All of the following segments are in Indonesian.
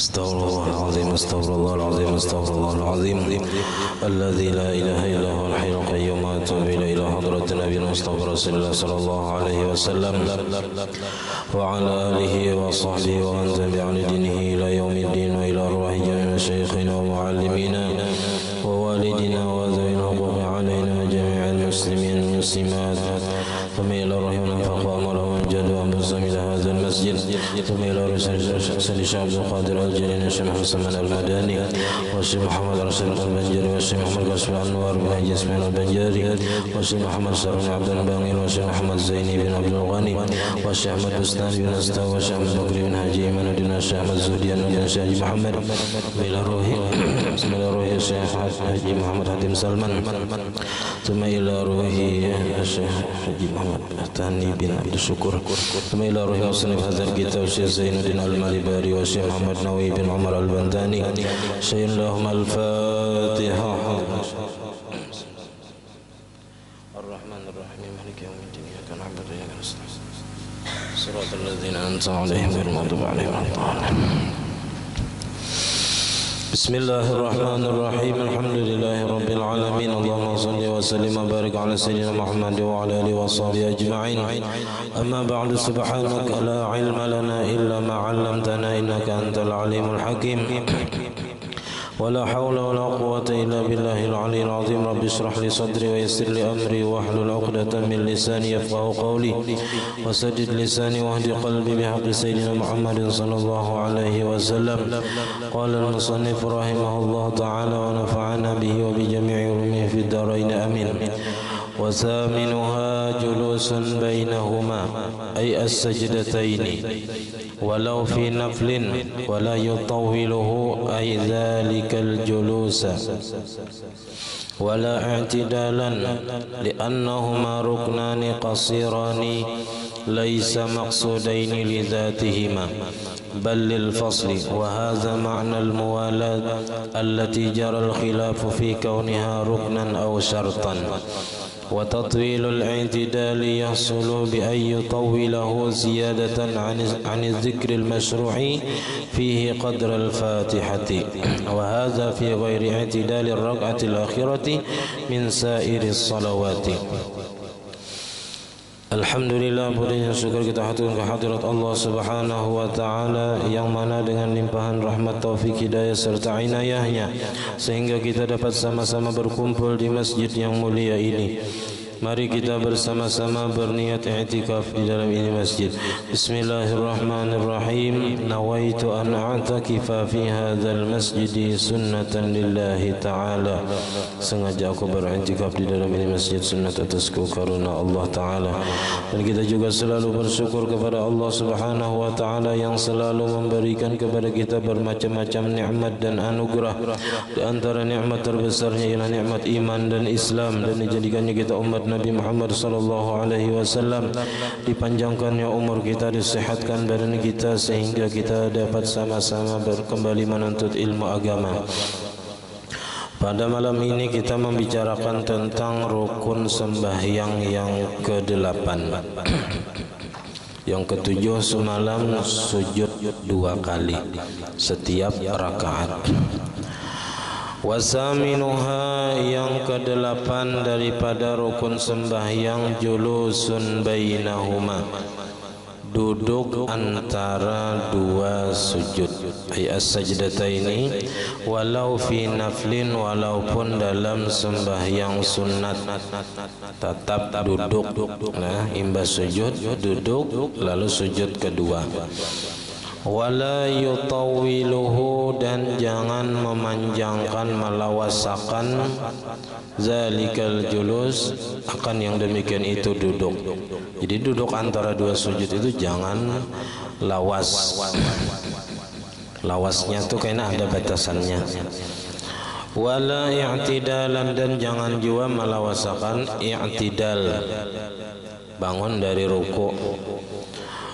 Astaghfirullahaladzim, astaghfirullahaladzim, astaghfirullahaladzim. Alladzi la ilaha illa huwal hayyul qayyum wa atubu ilaihi ila hadratin nabiyil mustafa rasulillah sallallahu alaihi wasallam wa ala alihi wa sahbihi wa man tabi'a dinihi ila yaumiddin wa ila arwahi jami'i masyayikhina wa muallimina wa walidina wa dhawil huquqi alaina wa jami'il muslimin wal muslimat. Thumma ila rahimana faqa amarahum jadu anfusahum ila hadzal masjid. Thumma ila rasul Abdul Qadir Al-Jilani Syekh Muhammad Saman Al-Madani wa Syekh Muhammad Rasul Al-Banjari wa Syekh Muhammad Qasmi Anwar bin Haji Ismail Al-Banjari wa Syekh Muhammad Saruni Abdul Bangil wa Syekh Muhammad Zaini bin Abdul Ghani wa Syekh Ahmad Bustani bin Astawa wa Syekh Ahmad Bakri bin Haji Imanuddin wa Syekh Ahmad Zuhdian bin Syekh Haji Muhammad bila ruhi bismillahirrahmanirrahim Syekh Haji Muhammad Hatim Salman thumma ila ruhi Syekh Haji Muhammad Tani bin Abdul Syukur thumma ila ruhi musannif hadzal kitab Syekh Zainuddin Al-Malibari wa Syekh Muhammad Nawawi bin Umar Al-Bandani. Sayyidillahum al-Fatiha. Ar-Rahman Ar-Rahim Maliki yaumiddin iyyaka na'budu wa iyyaka nasta'in. Shiratal ladzina an'amta 'alaihim ghairil maghdubi 'alaihim waladdallin. Bismillahirrahmanirrahim. Alhamdulillahi rabbil alamin. Allahumma shalli wa sallim wa barik ala sayyidina Muhammad wa ala alihi wa sahbihi ajma'in. Amma ba'du, subhanaka la ilma lana illa ma 'allamtana innaka antal alimul hakim. ولا حول ولا قوة إلا بالله العلي العظيم. رب اشرح لي صدري ويسر لي أمري واحلل عقدة من لساني يفقهوا قولي وسدد لساني واهد قلبي بحق سيدنا محمد صلى الله عليه وسلم. قال المصنف رحمه الله تعالى ونفعنا به وبجميع علومه في الدارين آمين. وثامنها جلوس بينهما أي السجدتين ولو في نفل ولا يطوله أي ذلك الجلوس ولا اعتدالا لأنهما ركنان قصيران ليس مقصودين لذاتهما بل للفصل. وهذا معنى الموالاة التي جرى الخلاف في كونها ركنا أو شرطا. وتطويل الاعتدال يحصل بأن يطوله زيادة عن الذكر المشروع فيه قدر الفاتحة، وهذا في غير اعتدال الركعة الأخيرة من سائر الصلوات. Alhamdulillah, puji dan syukur kita haturkan kehadirat Allah Subhanahu wa taala yang mana dengan limpahan rahmat, taufik, hidayah serta inayahnya sehingga kita dapat sama-sama berkumpul di masjid yang mulia ini. Mari kita bersama-sama berniat i'tikaf di dalam ini masjid. Bismillahirrahmanirrahim. Nawaitu an a'takifa fi hadzal masjid sunnatan lillahi ta'ala. Sengaja aku beriktikaf di dalam ini masjid sunnat atasku karena Allah Ta'ala. Dan kita juga selalu bersyukur kepada Allah Subhanahu wa Ta'ala yang selalu memberikan kepada kita bermacam-macam nikmat dan anugerah. Di antara nikmat terbesarnya ialah nikmat iman dan Islam, dan dijadikannya kita umat Nabi Muhammad sallallahu alaihi wasallam, dipanjangkannya umur kita, disehatkan badan kita sehingga kita dapat sama-sama kembali menuntut ilmu agama. Pada malam ini kita membicarakan tentang rukun sembahyang yang ke-8. Yang ke-7 semalam sujud 2 kali setiap rakaat. Wasaminuha yang ke-8 daripada rukun sembahyang julusun bainahuma, duduk antara 2 sujud, ay as-sajdataini, walau fi naflin, walaupun dalam sembahyang sunat tetap duduk. Nah, imbas sujud duduk lalu sujud kedua. Wala yutawwiluhu, dan jangan memanjangkan, melawasakan zalikal julus, akan yang demikian itu duduk. Jadi duduk antara 2 sujud itu jangan lawas. Lawasnya tuh kayaknya ada batasannya. Wala i'tidalan, dan jangan juga melawasakan i'tidal, bangun dari ruku.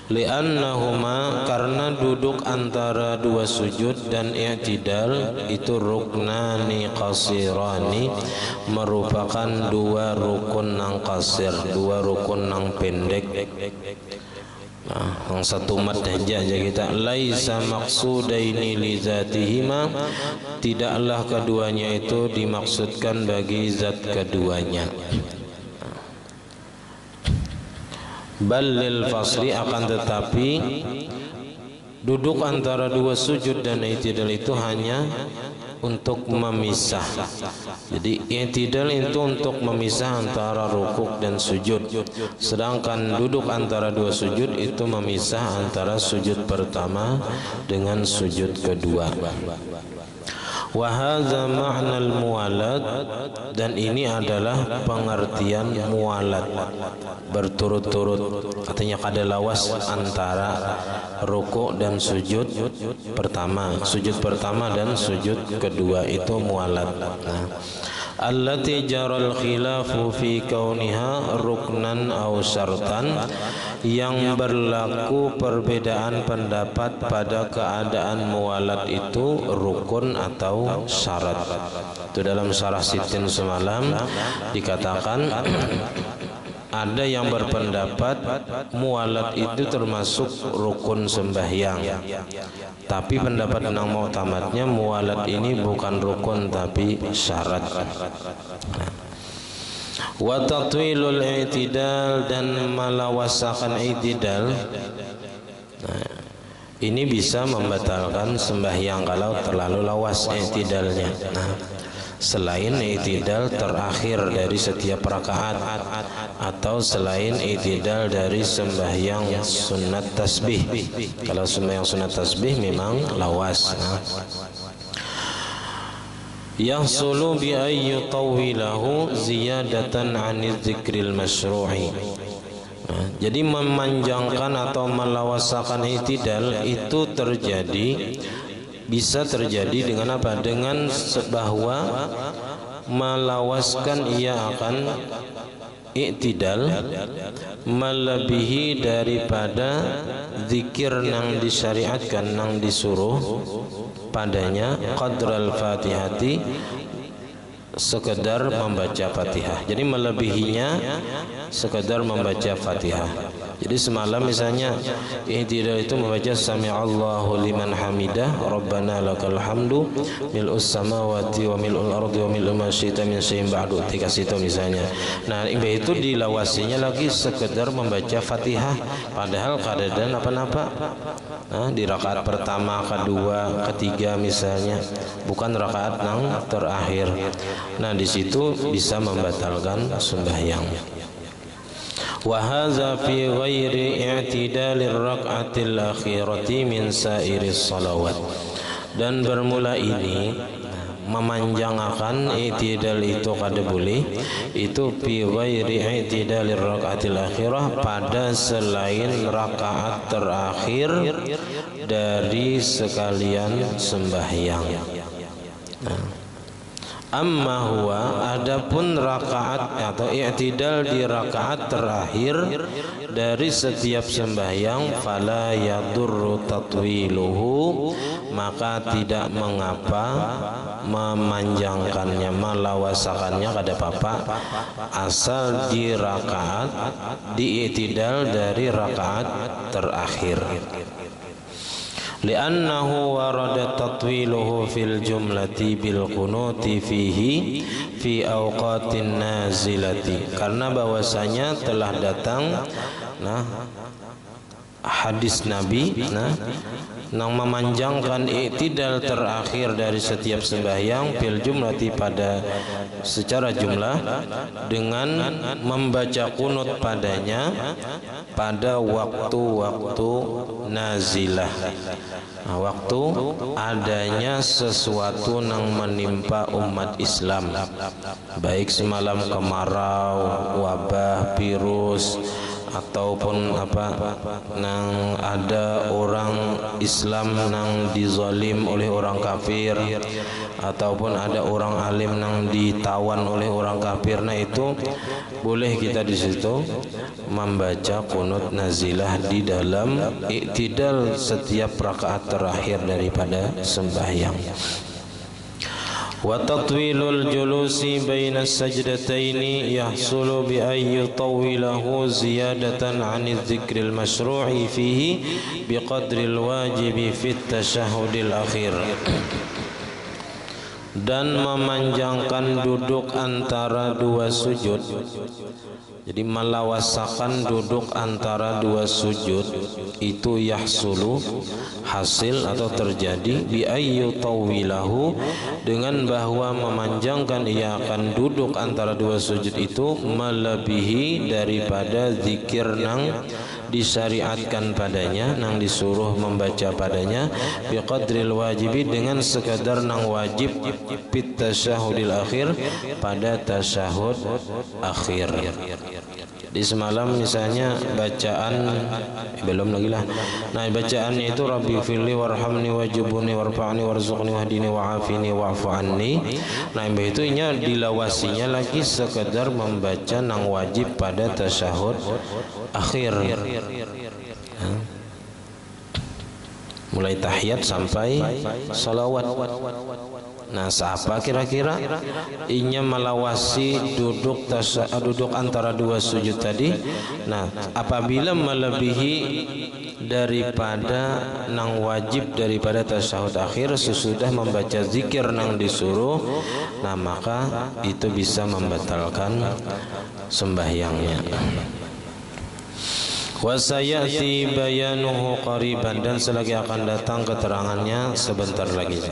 Li'annahuma, karena duduk antara dua sujud dan i'tidal itu ruknani qasirani, merupakan dua rukun nang qasir, dua rukun nang pendek. Nah, yang satu mat aja kita. Laisa maqsudaini li zatihima, tidaklah keduanya itu dimaksudkan bagi zat keduanya. Balil fasli, akan tetapi duduk antara dua sujud dan i'tidal itu hanya untuk memisah. Jadi i'tidal itu untuk memisah antara rukuk dan sujud, sedangkan duduk antara dua sujud itu memisah antara sujud pertama dengan sujud kedua. Wa hadza ma'nal muwalat, dan ini adalah pengertian muwalat, berturut-turut, artinya kada lawas antara rukuk dan sujud pertama, dan sujud kedua, itu muwalat. Nah, allati jaral khilafu fi kauniha ruknan aw syartan, yang berlaku perbedaan pendapat pada keadaan muwalat itu rukun atau syarat. Itu dalam syarah Sitin semalam dikatakan ada yang berpendapat muwalat itu termasuk rukun sembahyang, tapi pendapat yang mu'tamadnya muwalat ini bukan rukun tapi syarat. Wa tatwilul i'tidal, dan malawasakan i'tidal, nah, ini bisa membatalkan sembahyang kalau terlalu lawas i'tidalnya. Nah, selain i'tidal terakhir dari setiap rakaat, atau selain i'tidal dari sembahyang sunat tasbih. Kalau sembahyang sunat tasbih memang lawas. Nah, yahsulu bi ayyu tawwilahu ziyadatan 'ani dzikril masyru'i. Nah, jadi memanjangkan atau melawasakan i'tidal itu bisa terjadi dengan apa? Dengan bahwa melawaskan ia akan i'tidal melebihi daripada zikir nang disyariatkan, nang disuruh padanya, qadral fatihati, sekedar membaca Fatihah. Jadi melebihinya sekedar membaca Fatihah. Jadi semalam misalnya i'tidal itu membaca sami'allahu liman hamidah rabbana lakal hamdu mil'us samawati wa mil'ul ardi wa mil'u ma syi'ta min syai'in ba'du, dikasih itu misalnya. Nah, itu dilawasinya lagi sekedar membaca Fatihah, padahal keadaan apa-apa. Nah, di rakaat pertama, kedua, ketiga misalnya, bukan rakaat yang terakhir. Nah, di situ bisa membatalkan sembahyang. Wa hadza fi ghairi i'tidalir rak'atil akhirati min sairis salawat. Dan bermula ini memanjangkan i'tidal itu kada boleh, itu fi ghairi i'tidalir rak'atil akhirah, pada selain rakaat terakhir dari sekalian sembahyang. Nah, amma huwa, adapun rakaat atau i'tidal di rakaat terakhir dari setiap sembahyang, fala yadurru tatwiluhu, maka tidak mengapa memanjangkannya, melawasakannya, kada apa-apa, asal di rakaat, di i'tidal dari rakaat terakhir. Li'annahu warada tatwiluhu fil jumlati bil qunuti fihi fi awqatin nazilati, karena bahwasanya telah datang hadis Nabi yang memanjangkan i'tidal terakhir dari setiap sembahyang fil jumlati, pada secara jumlah, dengan membaca kunut padanya pada waktu-waktu nazilah, waktu adanya sesuatu yang menimpa umat Islam, baik semalam kemarau, wabah, virus, ataupun nang ada orang Islam nang dizalim oleh orang kafir, ataupun ada orang alim nang ditawan oleh orang kafir, nah itu boleh kita di situ membaca qunut nazilah di dalam i'tidal setiap rakaat terakhir daripada sembahyang. Wa tatwilul julusi baina sajdataini yahsulu bi ay yutawwilahu ziyadatan 'ani dzikril masyru'i fihi biqadril wajibi fit tasyahhudil akhir. Dan memanjangkan duduk antara dua sujud. Jadi melawasakan duduk antara dua sujud itu yahsulu, hasil atau terjadi, bi ayyu tawilahu, dengan bahwa memanjangkan ia akan duduk antara dua sujud itu melebihi daripada zikir nang disyariatkan padanya, nang disuruh membaca padanya, biqadril wajibi, dengan sekadar nang wajib, fit tasyahudil akhir, pada tasyahud akhir. Di semalam misalnya bacaan belum lagi lah. Nah, bacaannya itu Rabbi firli warhamni wajibuni warfa'ni warzuqni wahdini wa'afini wa'fu anni. Nah, itu nya dilawasinya lagi sekedar membaca nang wajib pada tasyahud akhir. Mulai tahiyat sampai salawat. Nah, siapa kira-kira inya melawasi duduk antara dua sujud tadi? Nah, apabila melebihi daripada nang wajib daripada tasyahud akhir sesudah membaca zikir nang disuruh, nah maka itu bisa membatalkan sembahyangnya. Wa sayati bayanuhu qariban, dan selagi akan datang keterangannya sebentar lagi.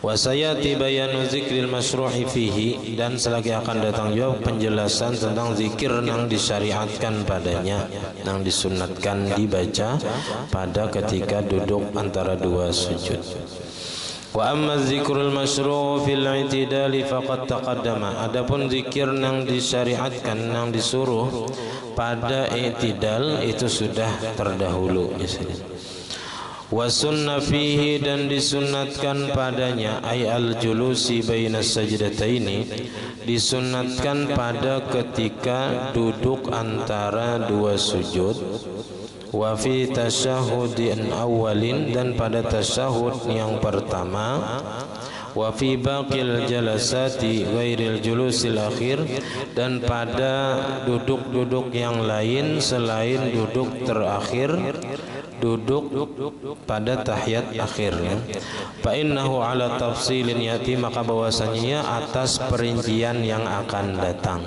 Wa sayati bayanu zikril masyru'i fihi, dan selagi akan datang juga penjelasan tentang zikir yang disyariatkan padanya, yang disunatkan dibaca pada ketika duduk antara dua sujud. Wa amma zikrul masyru'u fil i'tidali faqad taqaddama, adapun zikir yang disyariatkan, yang disuruh pada i'tidal itu sudah terdahulu di sini. Wa sunna fihi, dan disunatkan padanya, ay al julusi baina sajdataini, disunatkan pada ketika duduk antara dua sujud. Wa fi tasyahudin awalin, dan pada tasyahud yang pertama. Wa fi baqil jalasati ghairil julusil akhir, dan pada duduk-duduk yang lain selain duduk terakhir, duduk pada tahiyat akhirnya. Fa innahu ala tafsilin yati, maka bahwasanya atas perincian yang akan datang.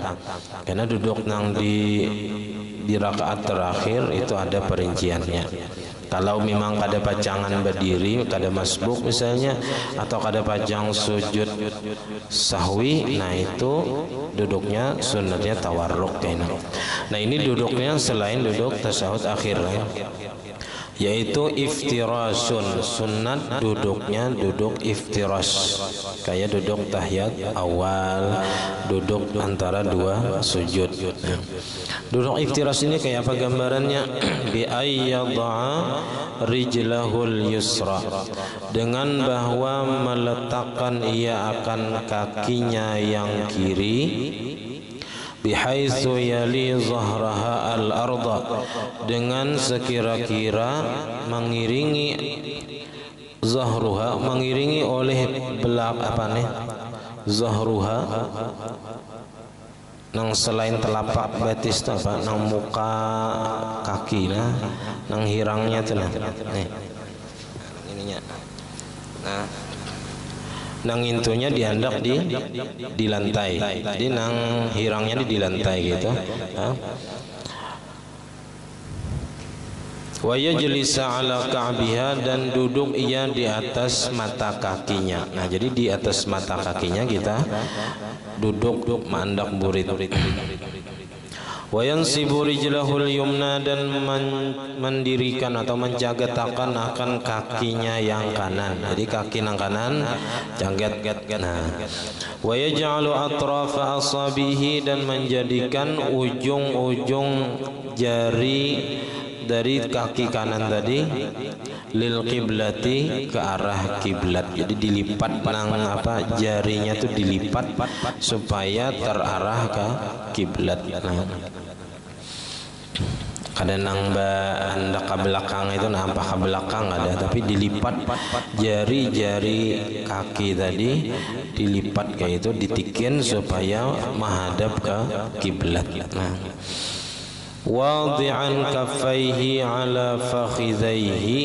Karena duduk nang di rakaat terakhir itu ada perinciannya. Kalau memang kada pacangan berdiri, kada masbuk misalnya, atau kada pajang sujud sahwi, nah itu duduknya sunatnya tawarruk kayaknya. Nah, ini duduknya selain duduk tasyahud akhir ya, yaitu iftirasun, sunat duduknya duduk iftiras, kayak duduk tahiyat awal, duduk antara dua sujud. Duduk iftiras ini kayak apa gambarannya? Bi ayyadha rijlahul yusra, dengan bahwa meletakkan ia akan kakinya yang kiri, bihaitsu yali zahraha al-arda, dengan sekira-kira mengiringi zahruha, mengiringi oleh belak apa nih? Zahruha nang selain telapak betis tu apa? Nang muka kaki nah, nang hirangnya tu nah. Nih. Ininya. Nah, nang intunya dihandak di lantai. Jadi nang hirangnya di lantai gitu. Wa yajlisa ala ka'biha, dan duduk ia di atas mata kakinya. Nah, jadi di atas mata kakinya kita duduk mandak burit. Wa yansibu rijlahul yumna, dan mendirikan atau menjagatakan akan kakinya yang kanan. Jadi kaki nang kanan jagat. Nah, wa yaj'alu atrafa asabihi, dan menjadikan ujung-ujung jari dari kaki kanan tadi lil qiblati, ke arah kiblat. Jadi dilipat nang jarinya tuh dilipat supaya terarah ke kiblat. Kadang nang anda ke belakang itu nampak ke belakang ada, tapi dilipat jari-jari kaki tadi dilipat kayak itu, ditikin supaya menghadap ke kiblat. Wadi'an kaffaihi ala fakhidhaihi,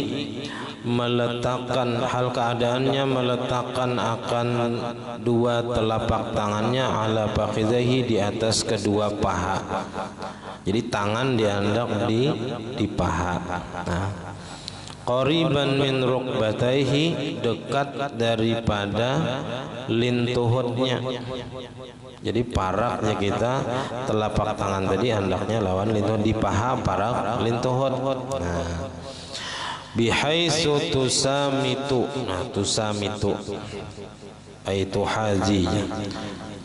meletakkan, hal keadaannya meletakkan akan dua telapak tangannya ala fakhidhaihi, di atas kedua paha. Jadi tangan diandak di paha. Qariban min rukbataihi, dekat daripada lintuhutnya. Jadi paraknya kita, telapak tangan tadi hendaknya lawan lintuhut, di paha parak lintuhut. Bihaitsu tusamitu. Tusamitu aitu haji.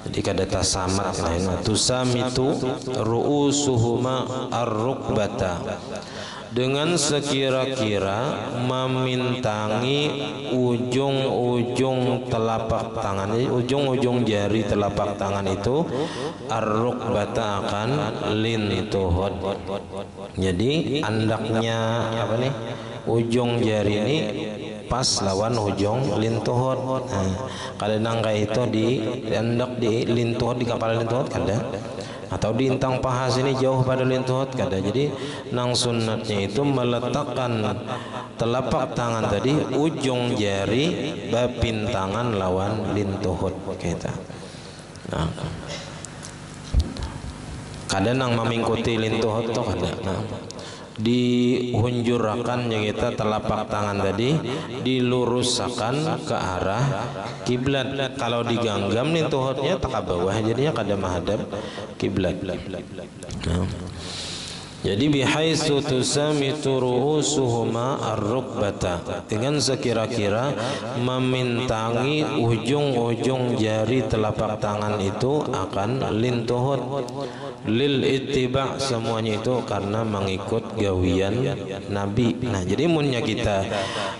Jadi kada tasamat lain. Tusamitu ru'usuhuma ar-rukbata, dengan sekira-kira memintangi ujung-ujung telapak tangan, ujung-ujung jari telapak tangan itu ar-rukbata, akan lintuhut. Jadi andaknya ujung jari ini pas lawan ujung lintuhut. Kalau nangka itu di andak di lintuhut, di kepala lintuhut kada, atau di intang paha sini jauh pada lintuhut kada. Jadi nang sunnatnya itu meletakkan telapak tangan tadi ujung jari bapintangan lawan lintuhut kita. Kada nang memingkuti lintuhut tuh kada. Dihunjurakan ya kita telapak tangan tadi diluruskan ke arah kiblat. Kalau diganggam lintuhutnya tak ke bawah, jadinya kada menghadap kiblat. Jadi bihaitsu tusamitu ru'usuhuma ar-rukbata, dengan sekira-kira memintangi ujung-ujung jari telapak tangan itu akan lintuhut. Lil ittiba, semuanya itu karena mengikut gawian Nabi. Jadi munnya kita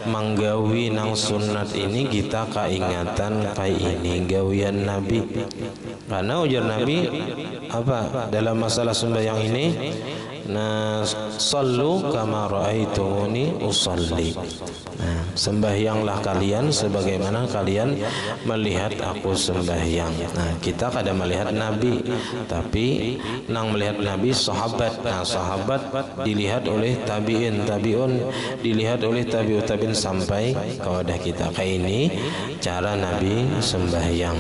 menggawi nang sunat ini, kita kaingatan kayak ini gawian Nabi. Karena ujar Nabi dalam masalah sembahyang ini, sallu kama ra'aitumuni usalli. Sembahyanglah kalian sebagaimana kalian melihat aku sembahyang. Kita kada melihat Nabi, tapi nang melihat Nabi sahabat. Sahabat dilihat oleh tabi'in, tabi'un dilihat oleh tabi'ut tabi'in sampai kepada kita. Kayak ini cara Nabi sembahyang.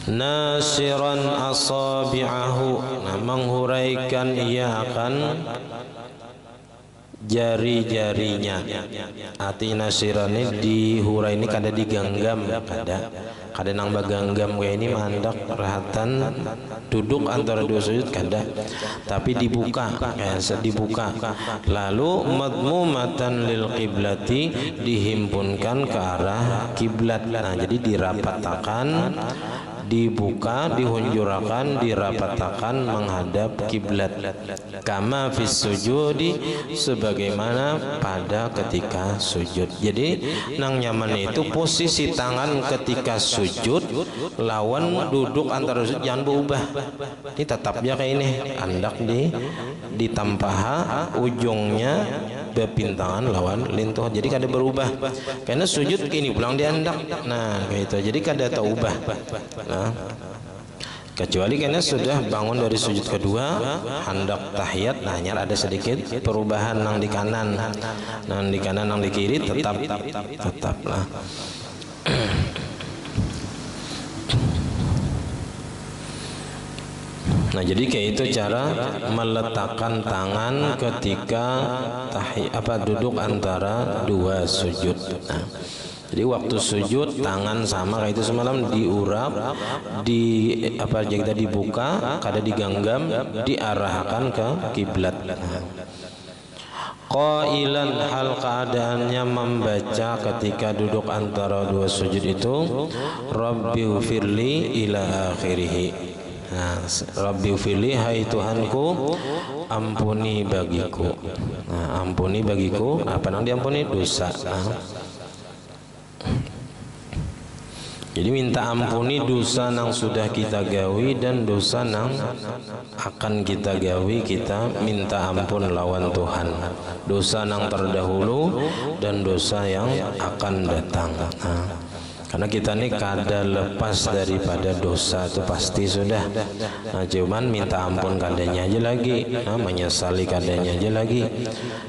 Nasiran asabi'ahu, menghuraikan ia akan jari-jarinya. Arti nasiran ini dihurai ini kada diganggam, kada nang baganggam kayak ini mandak rahatan duduk antara dua sujud kada, tapi dibuka dibuka. Lalu madmumatan lil qiblati, dihimpunkan ke arah kiblat. Jadi dirapatakan, dibuka, dihunjurakan, dirapatakan menghadap kiblat. Kama fis sujudi, sebagaimana pada ketika sujud. Jadi nang nyaman itu posisi tangan ketika sujud lawan duduk antara sujud jangan berubah. Ini tetapnya kayak ini, andak di tampaha, ujungnya bepintangan lawan lintuh. Jadi kada berubah. Karena sujud kini pulang diandak. Kayak itu. Jadi kada taubah. Kecuali karena sudah bangun dari sujud kedua, hendak tahiyat, nyar ada sedikit perubahan nang di kanan, nang di kanan, nang di kiri tetaplah. Jadi kayak itu cara meletakkan tangan ketika duduk antara dua sujud. Jadi waktu sujud tangan sama kayak itu semalam diurap, kita dibuka, kada diganggam, diarahkan ke kiblat. Qailan, hal keadaannya membaca ketika duduk antara dua sujud itu, Rabbi ufirli ila akhirih. Nah, Rabbi fili, hai Tuhanku, ampuni bagiku. Nah, ampuni bagiku, apa yang diampuni? Dosa. Jadi minta ampuni dosa yang sudah kita gawi dan dosa yang akan kita gawi, kita minta ampun lawan Tuhan. Dosa yang terdahulu dan dosa yang akan datang. Karena kita ini kada lepas daripada dosa itu pasti sudah. Cuman minta ampun kadanya aja lagi, menyesali kadanya aja lagi.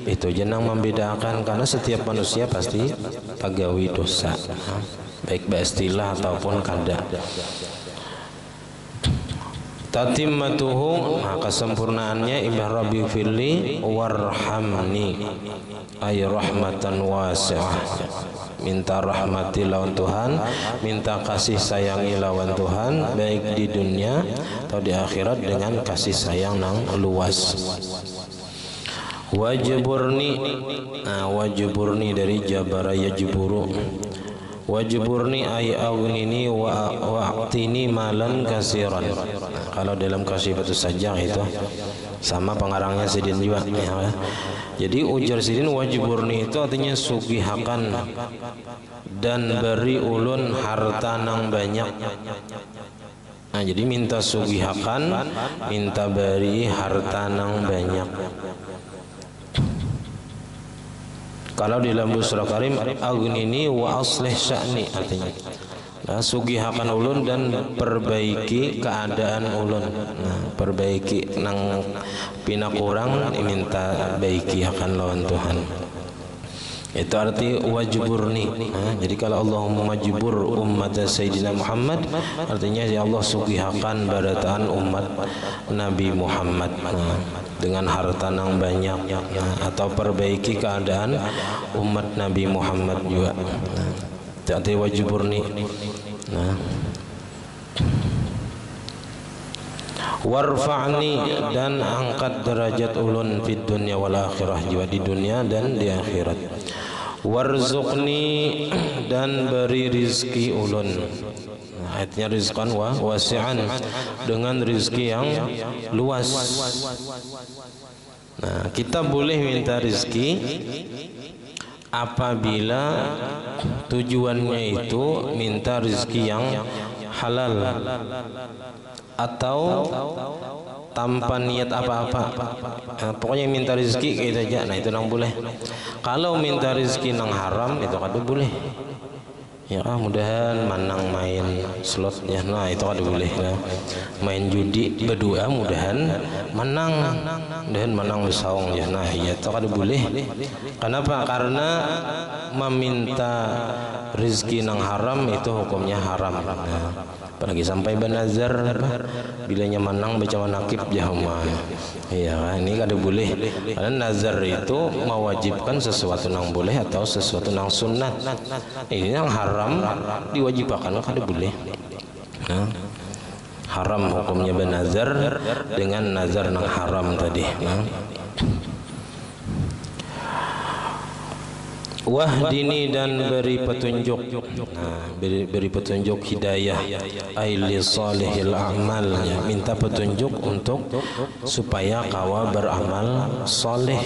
Itu jenang membedakan, karena setiap manusia pasti pagawi dosa. Baik beristilah ataupun kada. Tatimmatuhu, kesempurnaannya ibah Rabbi firli warhamni, ay rahmatan wasi'ah. Minta rahmati lawan Tuhan, minta kasih sayangi lawan Tuhan, baik di dunia atau di akhirat dengan kasih sayang nang luas. Wajburni, wajburni dari jabara yajburu. Wajburni ay aghnini wa'tini malan kasiran. Kalau dalam Kasifatu Sajjah itu sama pengarangnya Sidin juga ya. Jadi ujar Sidin, wajburni itu artinya sugihakan dan beri ulun harta nang banyak. Nah, jadi minta sugihakan, minta beri harta nang banyak. Kalau di dalam surah Karim, aghnini wa aslih sya'ni, artinya sugihakan ulun dan perbaiki keadaan ulun. Perbaiki nang pina kurang, minta baiki akan lawan Tuhan. Itu arti wajburni. Jadi kalau Allahumma majbur ummat Sayyidina Muhammad, artinya ya Allah sugihakan barataan umat Nabi Muhammad dengan harta yang banyak, atau perbaiki keadaan umat Nabi Muhammad juga. Itu arti wajburni. Warfa'ni, dan angkat derajat ulun fid dunya wal akhirah, juga di dunia dan di akhirat. Warzuqni, dan beri rizki ulun. Ayatnya rizqan wa wasi'an, dengan rizki yang luas. Nah, kita boleh minta rizki apabila tujuannya itu minta rizki yang halal atau tanpa niat apa-apa. Pokoknya minta rezeki gitu aja. Nah, itu nang boleh. Kalau minta rezeki nang haram itu kada boleh. Ya, mudahan manang main slot ya. Nah, itu kada boleh. Main judi berdua mudahan menang besaung ya. Nah, ya itu kada boleh. Kenapa? Karena meminta rezeki nang haram itu hukumnya haram. Apalagi sampai benazar, bilanya menang baca manakib jahma. Iya, ini kada boleh. Karena nazar itu mewajibkan sesuatu yang boleh atau sesuatu yang sunnat. Ini yang haram diwajibkan, kada boleh. Haram hukumnya benazar dengan nazar yang haram tadi. Wahdini, dan beri petunjuk. Beri petunjuk hidayah, aili salihil a'mal, minta petunjuk untuk supaya kawa beramal soleh.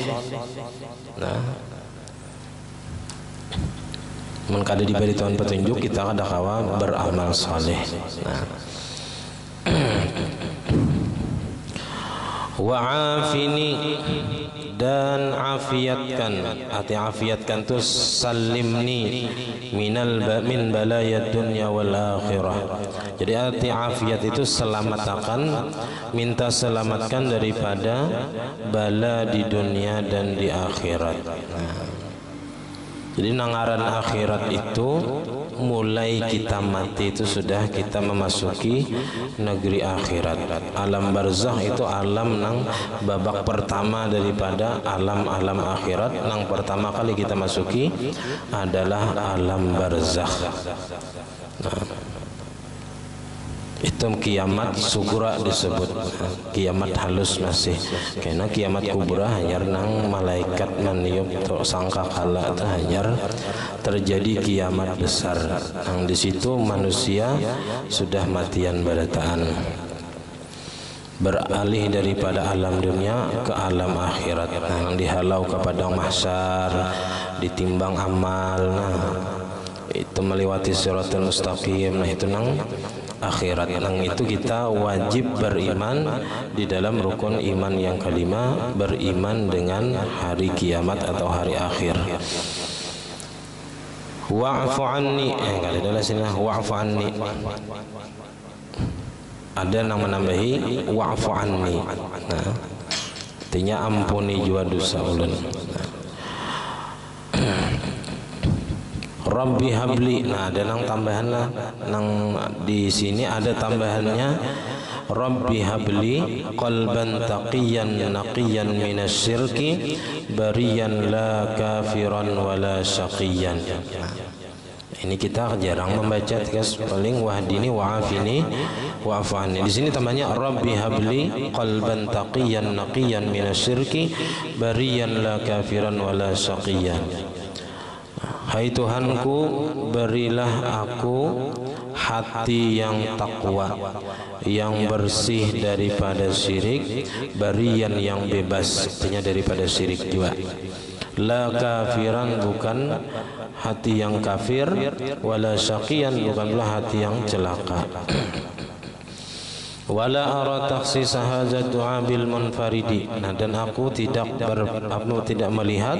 Men kada diberi Tuhan petunjuk, kita kada kawa beramal soleh. Wa'afini, dan afiatkan. Arti afiatkan itu salimni min balaya dunya wal akhirah. Jadi arti afiat itu selamatkan, minta selamatkan daripada bala di dunia dan di akhirat. Jadi nangaran akhirat itu mulai kita mati itu sudah kita memasuki negeri akhirat. Alam barzakh itu alam nang babak pertama daripada alam-alam akhirat. Nang pertama kali kita masuki adalah alam barzakh. Itu kiamat sugura disebut, kiamat halus masih. Karena kiamat kubra hanya nang malaikat maniup sangka kala itu hanya terjadi kiamat besar. Nang di situ manusia sudah matian barataan. beralih daripada alam dunia ke alam akhirat. Nah, dihalau ke padang mahsyar, ditimbang amal. Nah, itu melewati siratal mustaqim. Nah, itu nang akhirat. Nang itu kita wajib beriman di dalam rukun iman yang kelima, beriman dengan hari kiamat atau hari akhir. Wa'fu anni, kalau dalam sini wa'fu anni. Ada yang menambahi wa'fu anni. Nah, artinya ampuni jua dosa ulun. Rabbi habli. Nah, ada nang tambahan lah. Nang di sini ada tambahannya. Rabbi habli qalban taqiyan naqiyan minasyirki bariyan la kafiran wala syaqiyan. Ini kita jarang membaca, guys. Paling wahdini wa'afini wa'fu anni. Di sini tambahnya Rabbi habli qalban taqiyan naqiyan minasyirki bariyan la kafiran wala syaqiyan. Hai Tuhanku, berilah aku hati yang takwa, yang bersih daripada syirik, barian yang bebas, artinya daripada syirik juga. La kafiran, bukan hati yang kafir, wala syaqiyan, bukan pula hati yang celaka. Wala ara takhsis hadza du'a bil munfaridi. Nah, dan aku tidak melihat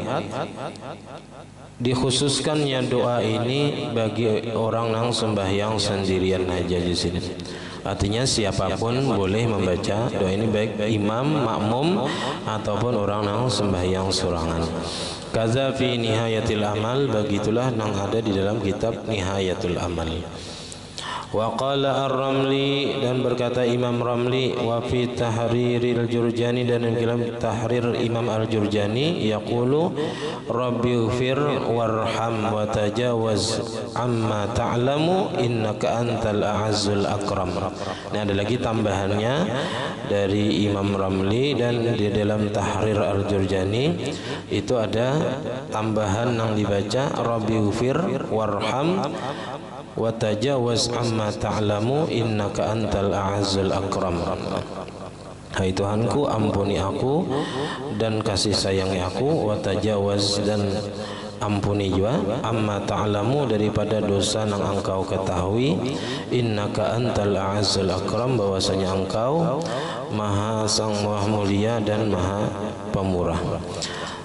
dikhususkannya doa ini bagi orang yang sembahyang sendirian aja di sini. Artinya siapapun boleh membaca doa ini, baik imam, makmum ataupun orang yang sembahyang sorangan. Kaza fi nihayatil amal, begitulah yang ada di dalam kitab Nihayatul Amal. Wa qala ar-Ramli, dan berkata Imam Ramli, wa fi tahriril Jurjani, dan dalam tahrir Imam al-Jurjani, yaqulu rabbi ighfir warham wa tajawaz amma ta'lamu innaka antal a'azzul akram. Ini ada lagi tambahannya dari Imam Ramli, dan di dalam tahrir al-Jurjani itu ada tambahan yang dibaca rabbi ighfir warham wa tajawaz amma ta'lamu innaka antal a'azzul akram. Hai Tuhanku, ampuni aku dan kasih sayangi aku, wa tajawaz, dan ampuni juga amma ta'lamu, daripada dosa yang engkau ketahui, innaka antal a'azzul akram, bahwasanya engkau maha sang maha mulia dan maha pemurah.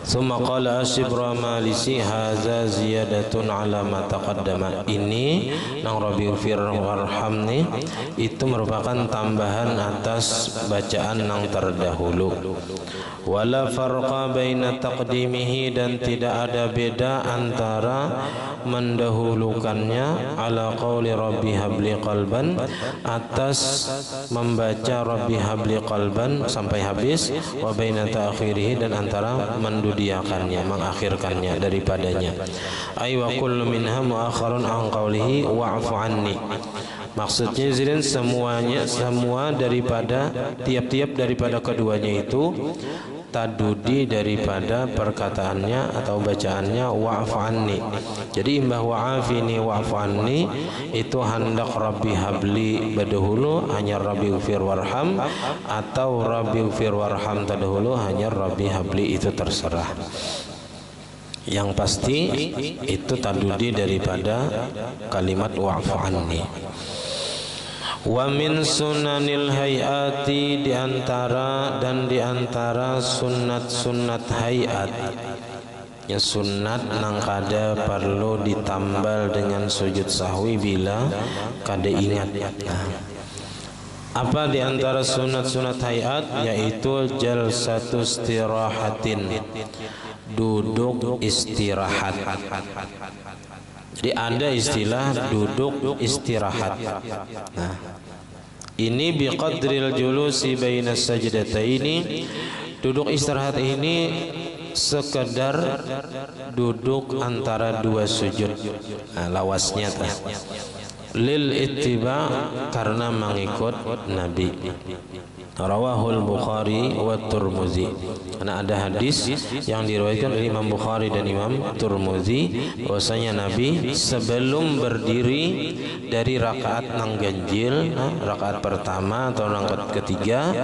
Summa qala Asyibra Malisi hadza ziyadatun ala ma taqaddama. Ini nang Rabbi ighfir warhamni itu merupakan tambahan atas bacaan yang terdahulu. Wala farqa baina taqdimihi, dan tidak ada beda antara mendahulukannya ala qauli Rabbi habli qalban, atas membaca Rabbi habli qalban sampai habis, wa baina ta'khirihi, dan antara mendudiakannya, mengakhirkannya daripadanya. Ay wa kullu minha mu'akharun an qawlihi wa'fu anni. Maksudnya zidin semua daripada tiap-tiap daripada keduanya itu tadudi daripada perkataannya atau bacaannya wa'fu anni. Jadi imbah wa'afini wa'fu anni itu hendak Rabbi habli berdahulu hanya Rabbi ighfir warham, atau Rabbi ighfir warham terdahulu hanya Rabbi habli, itu terserah. Yang pasti itu tadudi daripada kalimat wa'fu anni. Wa min sunanil hayati, diantara sunnat hayat, ya sunnat nang kada perlu ditambal dengan sujud sahwi bila kada ingat. Apa diantara sunat hayat? Yaitu jalsatu istirahatin, duduk istirahat. Jadi ada istilah duduk istirahat. Nah, ini biqadril julusi baina sajdataini. Duduk istirahat ini sekedar duduk antara dua sujud. Nah, lawasnya lil ittiba, karena mengikut Nabi. Rawahul Bukhari wa Tirmidzi. Karena ada hadis yang diriwayatkan oleh Imam Bukhari dan Imam Tirmidzi bahwasanya Nabi sebelum berdiri dari rakaat nang ganjil, rakaat pertama atau rakaat ketiga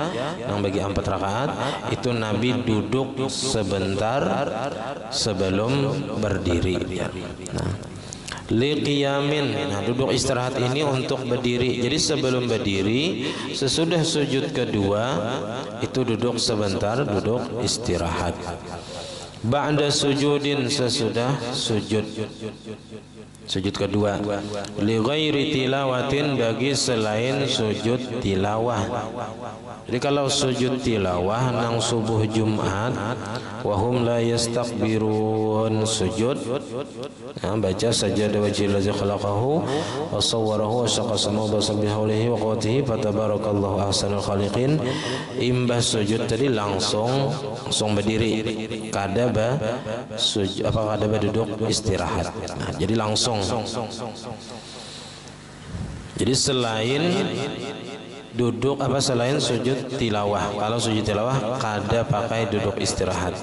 yang bagi 4 rakaat itu Nabi duduk sebentar sebelum berdiri. Liqiyamin. Nah, duduk istirahat ini untuk berdiri. Jadi sebelum berdiri, sesudah sujud kedua itu duduk sebentar, duduk istirahat. Ba'da sujudin, sesudah sujud kedua. Li ghairi tilawatin, bagi selain sujud tilawah. Jadi kalau sujud tilawah nang subuh Jumat wahum la yastakbirun sujud, baca sajada wajhil ladzi khalaqahu wa sawwarahu wa syaqa samahu bi haulihi wa quwwatihi fatabarakallahu ahsanul khaliqin. Imbas sujud tadi langsung berdiri. Kadaba sujud kadaba duduk istirahat. Nah, jadi langsung. Jadi selain duduk selain sujud tilawah. Kalau sujud tilawah kada pakai duduk istirahat.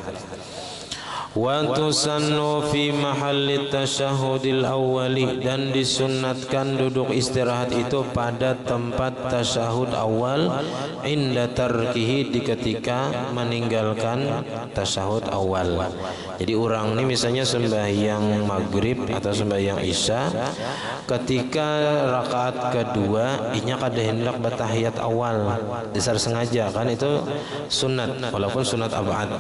Wa tusannu fi mahalli tasyahudil awwali, dan disunnatkan duduk istirahat itu pada tempat tasyahud awal inda tarkihi, di ketika meninggalkan tasyahud awal. Jadi orang ini misalnya sembahyang maghrib atau sembahyang isya, ketika rakaat kedua inya kada hendak bertahiyat awal, dasar sengaja kan itu sunat, walaupun sunat abad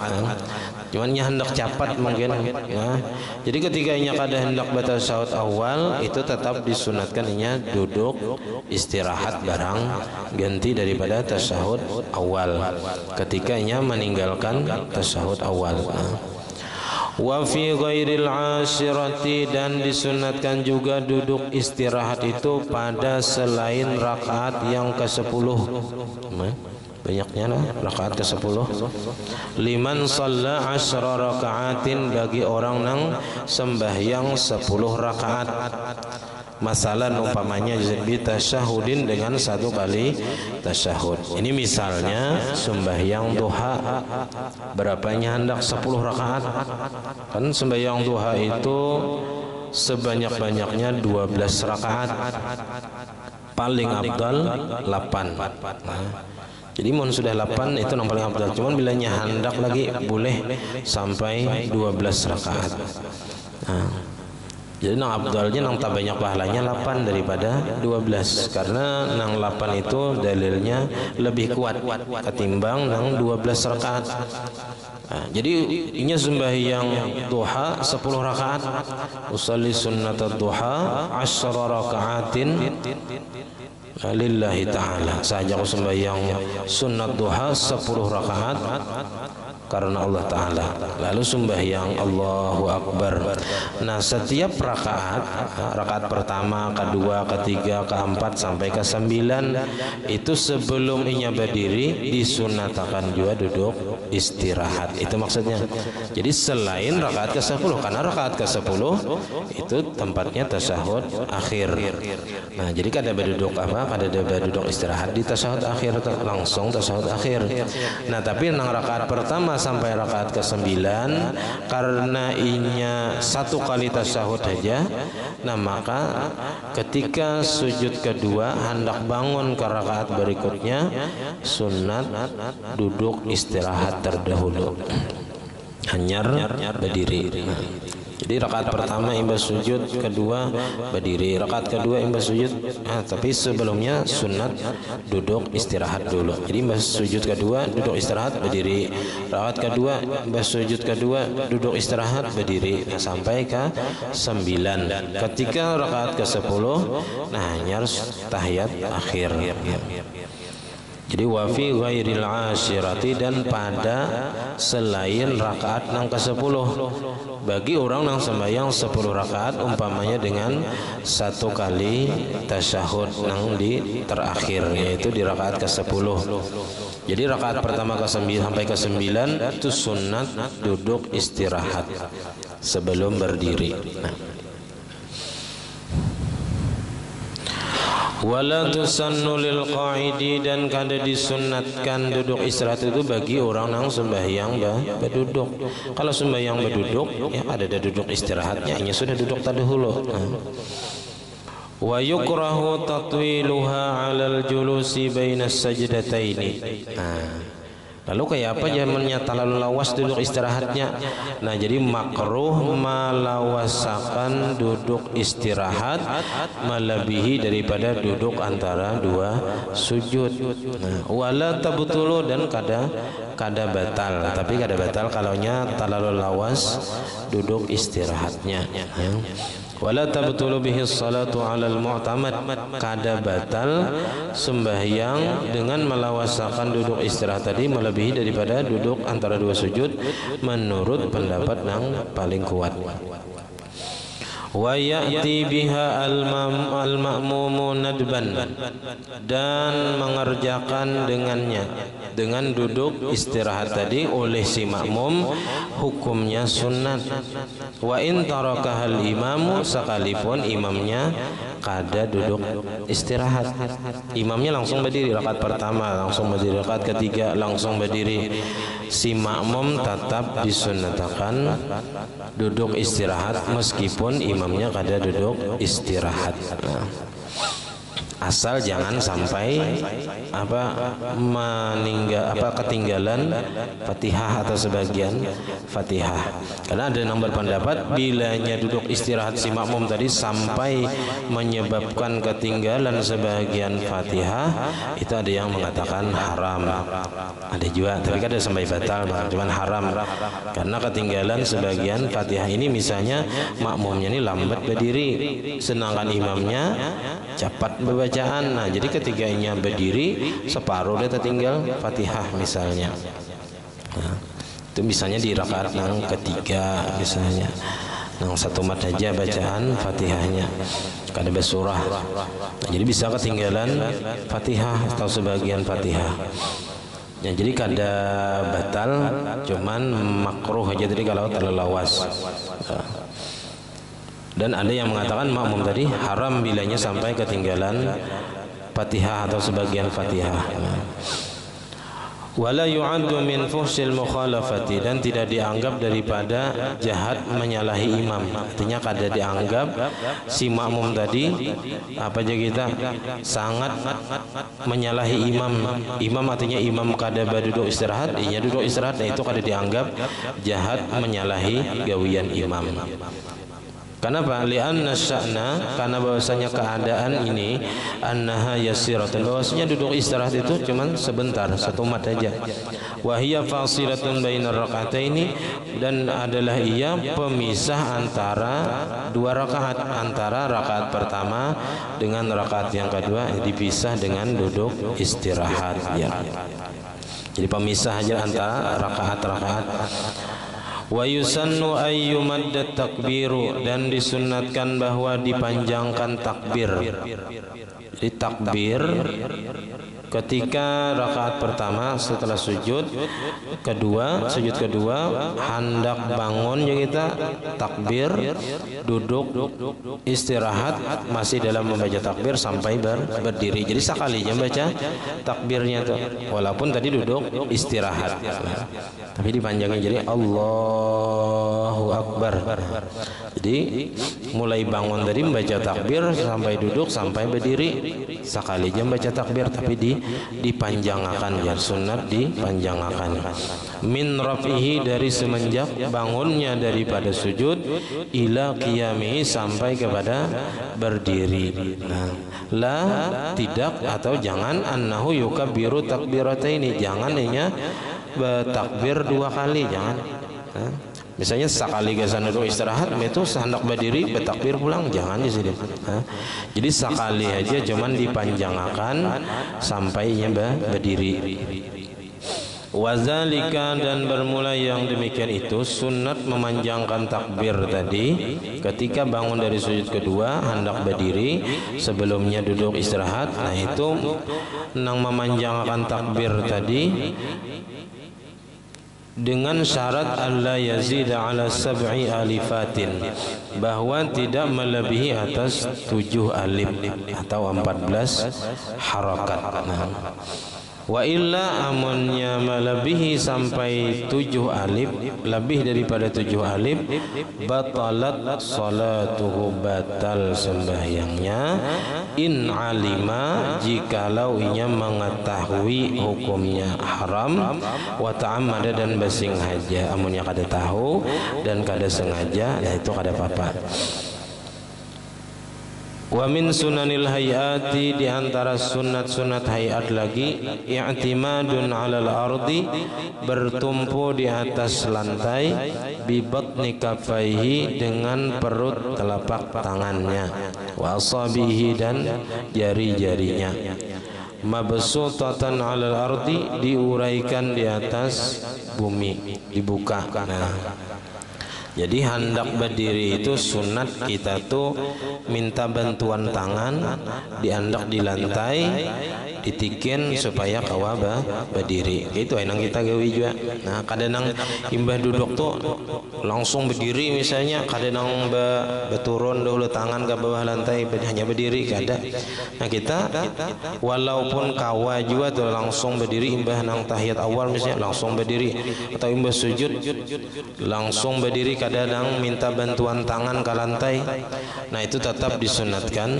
cuman nya hendak cepat mungkin ya. Jadi ketika inya kada hendak bertasyahud awal itu tetap disunatkan inya duduk istirahat barang ganti daripada tasyahud awal ketika inya meninggalkan tasyahud awal. Wa fi ghairil ashirati, dan disunatkan juga duduk istirahat itu pada selain rakaat yang ke-10. Banyaknya rakaat ke-10. Liman shalla 10 rakaatin, bagi orang nang sembahyang 10 rakaat. Masalan umpamanya bi tasyahudin, dengan 1 kali tasyahud. Ini misalnya sembahyang duha, berapanya hendak 10 rakaat. Kan sembahyang duha itu sebanyak-banyaknya 12 rakaat. Paling afdal 8. Jadi mohon sudah 8 itu yang paling afdal. Cuman bilanya hendak lagi boleh sampai 12 rakaat. Jadi nang abdalnya nang tak banyak pahalanya 8 daripada 12, karena nang 8 itu dalilnya lebih kuat ketimbang nang 12 rakaat. Jadi inya sembahyang duha 10 rakaat. Usalli sunnatad duha 10 rakaatin lillahi ta'ala. Saja aku sembahyang sunat duha 10 rakaat karena Allah Ta'ala. Lalu sembahyang Allahu Akbar. Nah, setiap rakaat, rakaat pertama, kedua, ketiga, keempat sampai ke-9 itu sebelum inya berdiri disunatakan juga duduk istirahat. Itu maksudnya. Jadi selain rakaat ke-10, karena rakaat ke-10 itu tempatnya tasyahud akhir. Nah, jadi kada berduduk kada berduduk istirahat di tasyahud akhir, langsung tasyahud akhir. Nah, tapi nang rakaat pertama sampai rakaat ke-9 karena inya 1 kali tasyahud saja, nah maka ketika sujud kedua hendak bangun ke rakaat berikutnya sunat duduk istirahat terdahulu, hanyar berdiri. Jadi rakaat pertama imbas sujud, kedua berdiri, rakaat kedua imbas sujud, tapi sebelumnya sunat duduk istirahat dulu. Jadi imbas sujud kedua duduk istirahat berdiri, rakaat kedua imbas sujud kedua duduk istirahat berdiri, sampai ke 9. Ketika rakaat ke-10 nah harus tahiyat akhir. Jadi wa fi ghairil ashirati, dan pada selain rakaat nang ke-10, bagi orang nang sembahyang 10 rakaat umpamanya dengan 1 kali tasyahud nang di terakhir, yaitu di rakaat ke-10. Jadi rakaat pertama ke-9 sampai ke-9 itu sunat duduk istirahat sebelum berdiri. Wala tusannu lil qa'idi, dan kada disunatkan duduk istirahat itu bagi orang yang sembahyang berduduk. Kalau sembahyang berduduk ya ada duduk istirahatnya, hanya sudah duduk terdahulu. Wa yukrahu tatwiluha 'alal julusi bainas sajdataini. Lalu kayak apa zamannya talalu lawas duduk istirahatnya? Nah, jadi makruh malawasakan duduk istirahat melebihi daripada duduk antara dua sujud. Nah, wala tabtulu, dan kada batal. Tapi kada batal kalaunya talalu lawas duduk istirahatnya. Ya. Wala tabtulu bihi salatu 'alal mu'tamad, kada batal sembahyang dengan melawasakan duduk istirahat tadi melebihi daripada duduk antara dua sujud menurut pendapat yang paling kuat. Wa ya'ti biha al-ma'mumu nadban, dan mengerjakan dengannya, dengan duduk istirahat tadi oleh si makmum hukumnya sunat. Wa in tarakahal imamu, sekalipun imamnya kada duduk istirahat, imamnya langsung berdiri rakaat pertama, langsung berdiri rakaat ketiga, langsung berdiri, si makmum tetap disunatkan duduk istirahat meskipun imamnya kada duduk istirahat. Nah, asal jangan sampai ketinggalan Fatihah atau sebagian Fatihah. Karena ada yang berpendapat bilanya duduk istirahat si makmum tadi sampai menyebabkan ketinggalan sebagian Fatihah, itu ada yang mengatakan haram. Ada juga, tapi kada sampai batal, cuman haram. Karena ketinggalan sebagian Fatihah ini, misalnya makmumnya ini lambat berdiri sedangkan imamnya cepat bacaan. Nah, jadi ketiganya berdiri separuh dia tertinggal Fatihah misalnya. Nah, itu misalnya di rakaat yang ketiga misalnya, yang satu mat aja bacaan Fatihahnya, kada bersurah. Nah, jadi bisa ketinggalan Fatihah atau sebagian Fatihah. Ya, jadi kada batal, cuman makruh aja tadi kalau terlalu lawas. Dan ada yang mengatakan makmum tadi haram bilanya sampai ketinggalan Fatihah atau sebagian Fatihah. Wala yu'addu min fuhsil mukhalafati, dan tidak dianggap daripada jahat menyalahi imam. Artinya kada dianggap si makmum tadi apa aja kita sangat menyalahi imam. Imam artinya imam kada berduduk istirahat, ia duduk istirahat, dan itu kada dianggap jahat menyalahi gawian imam. Kenapa? Li'anna sya'na, karena bahwasanya keadaan ini annaha yasiratun, bahwasanya duduk istirahat itu cuman sebentar, satu mat aja. Wa hiya fasilatun bainar rak'ataini, dan adalah ia pemisah antara dua rakaat, antara rakaat pertama dengan rakaat yang kedua dipisah dengan duduk istirahat ya. Jadi pemisah aja antara rakaat-rakaat. Wa yusannu ayyumaddat takbiru, dan disunatkan bahwa dipanjangkan takbir. Jadi takbir ketika rakaat pertama setelah sujud kedua hendak bangun ya kita takbir, duduk istirahat masih dalam membaca takbir sampai berdiri. Jadi sekalinya baca takbirnya tuh, walaupun tadi duduk istirahat, tapi dipanjangin jadi Allahu Akbar. Jadi mulai bangun tadi membaca takbir sampai duduk sampai berdiri, sekali jam baca takbir, tapi dipanjangkan ya, sunat dipanjangkan. Min rafihi, dari semenjak bangunnya daripada sujud, ila qiyamihi, sampai kepada berdiri. Nah, la tidak atau jangan annahu yukabbiru takbirataini, jangan hanya bertakbir dua kali, jangan. Misalnya sekali gasan duduk istirahat, itu hendak berdiri bertakbir pulang, jangan di sini. Jadi sekali aja, cuman dipanjangkan sampainya berdiri. Wazalika, dan bermula yang demikian itu sunat memanjangkan takbir tadi ketika bangun dari sujud kedua hendak berdiri sebelumnya duduk istirahat. Nah, itu nang memanjangkan takbir tadi dengan syarat alla yazida ala sab'i alifatin, bahwa tidak melebihi atas 7 alif atau 14 harakat. Wa illa amunnya melebihi sampai 7 alif, lebih daripada 7 alif, batalat salatuhu, batal sembahyangnya, in alima, jikalau inya mengetahui hukumnya haram, wa ta'ammada, dan bersengaja. Amunnya kada tahu dan kada sengaja, ya itu kada apa-apa. Wa min sunanil hayati, di antara sunat-sunat hayat lagi, i'timadun 'alal ardi, bertumpu di atas lantai, bi batni kafaihi, dengan perut telapak tangannya, wa asabihi, dan jari-jarinya, mabsutatan 'alal ardi, diuraikan di atas bumi, dibuka. Jadi hendak berdiri itu sunat kita tuh minta bantuan tangan, diandak di lantai, ditikin supaya kawa berdiri. Itu enang kita gawe juga. Nah, kadang imbah duduk tuh langsung berdiri misalnya, kadang beturun dulu tangan ke bawah lantai hanya berdiri kada. Nah, kita walaupun kawa juga tuh langsung berdiri, imbah nang tahiyat awal misalnya langsung berdiri, atau imbah sujud langsung berdiri, kadang minta bantuan tangan ke lantai. Nah, itu tetap disunatkan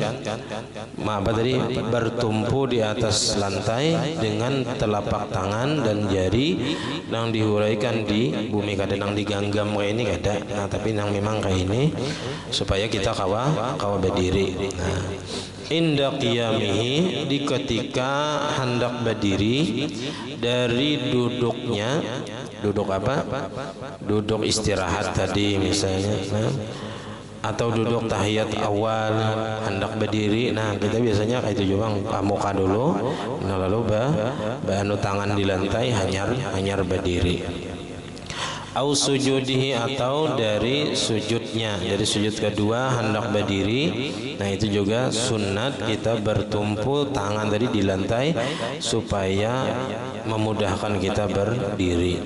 bertumpu di atas lantai dengan telapak tangan dan jari yang dihuraikan di bumi, kadang diganggam kayak ini kada. Nah, tapi yang memang kayak ini supaya kita kawa berdiri. Nah, inda qiyamihi, di ketika hendak berdiri dari duduknya. Duduk apa? Duduk istirahat tadi misalnya, atau duduk tahiyat awal hendak berdiri. Nah, kita biasanya kayak itu juga, muka dulu, nah lalu anu tangan di lantai, hanyar berdiri. Au sujudihi, atau dari sujudnya, dari sujud kedua hendak berdiri. Nah, itu juga sunat kita bertumpu tangan tadi di lantai supaya memudahkan kita berdiri.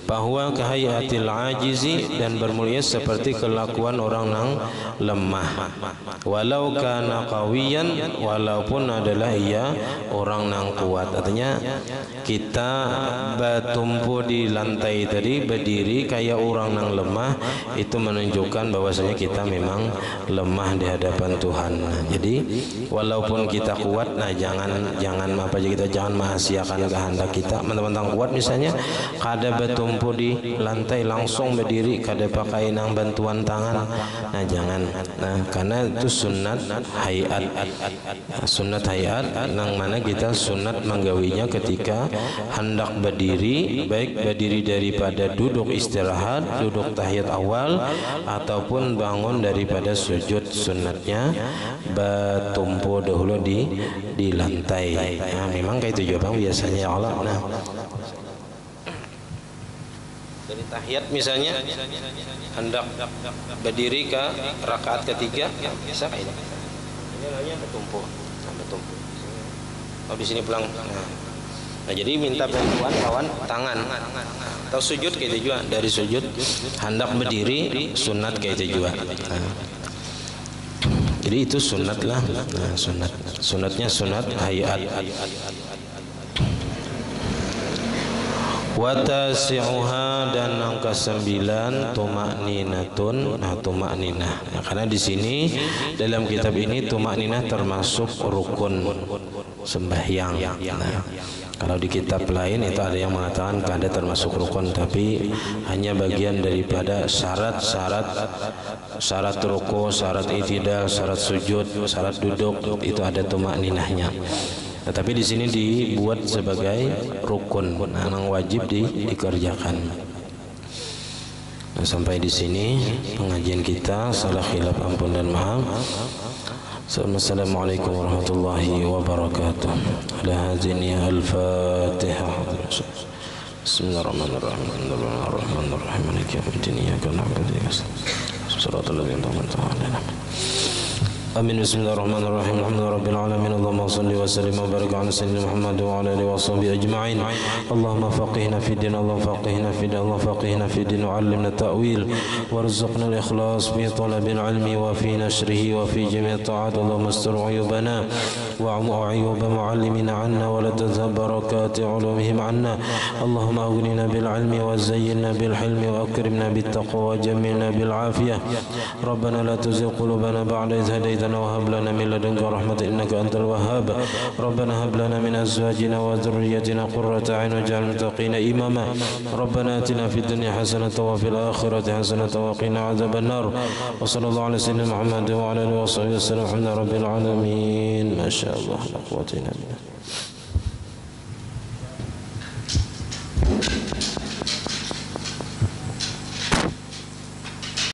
Bahwa kahayatil ajizi, dan bermulia seperti kelakuan orang yang lemah, walau kana qawiyan, walaupun adalah ia orang yang kuat. Artinya kita bertumpu di lantai tadi berdiri kayak orang yang lemah, itu menunjukkan bahwasanya kita memang lemah di hadapan Tuhan. Nah, jadi walaupun kita kuat, nah jangan apa aja, kita jangan menghasiakan kehendak kita. Teman-teman kuat misalnya kada bertumpu di lantai langsung berdiri, kada pakai nang bantuan tangan. Nah, jangan. Nah, karena itu sunat hayat. Sunat hayat nang mana kita sunat menggawinya ketika hendak berdiri, baik berdiri daripada duduk istirahat, duduk tahiyat awal, ataupun bangun daripada sujud. Sunatnya bertumpu dahulu di lantai. Nah, memang kayak itu juga biasanya ya Allah. Nah, dari tahiyat misalnya hendak berdiri ke rakaat ketiga, ya bisa kayak ini. Ini namanya bertumpu. Oh, di sini pulang. Nah, jadi minta bantuan kawan tangan. Atau sujud kayak itu juga, dari sujud hendak berdiri sunat kayak itu juga. Nah, jadi itu sunat lah. Nah, sunatnya sunat hayat. Wa tasi'uha, dan angka 9 tuma'ninatun. Nah, tuma'ninah. Nah, karena di sini dalam kitab ini tuma'ninah termasuk rukun sembahyang. Nah, kalau di kitab lain itu ada yang mengatakan kada termasuk rukun, tapi hanya bagian daripada syarat ruku, syarat itidal, syarat sujud, syarat duduk, itu ada tuma'ninahnya. Tetapi di sini dibuat sebagai rukun, yang wajib dikerjakan. Nah, sampai di sini pengajian kita. Salah khilaf ampun dan maaf. Assalamualaikum warahmatullahi wabarakatuh. Ala hazini al-Fatihah. Bismillahirrahmanirrahim. Bismillahirrahmanirrahim. Maliki yaumiddin. Iyyaka na'budu wa iyyaka nasta'in. Shiratal ladzina an'amta 'alaihim. آمين. بسم الله الرحمن الرحيم. الحمد لله رب العالمين. اللهم صل وسلم وبارك على سيدنا محمد وعلى آله وصحبه أجمعين. اللهم فقهنا في الدين، اللهم فقهنا في الدين، اللهم فقهنا في الدين وعلمنا التأويل وارزقنا الإخلاص في طلب العلم وفي نشره وفي جميع الطاعات. اللهم استر عيوبنا وعيوب معلمنا عنا ولا تذهب بركات علومهم عنا. اللهم أغننا بالعلم وزينا بالحلم وأكرمنا بالتقوى وجملنا بالعافية. ربنا لا تزغ قلوبنا بعد إذ هديتنا وهب لنا من لدنك رحمة إنك أنت الوهاب. ربنا هب لنا من أزواجنا وذريتنا قرة أعين واجعلنا للمتقين إماما. ربنا آتنا في الدنيا حسنة وفي الآخرة حسنة وقنا عذاب النار. وصلى الله على سيدنا محمد وعلى آله وصحبه وسلم. الحمد لله رب العالمين. ما شاء الله لا قوة إلا بالله.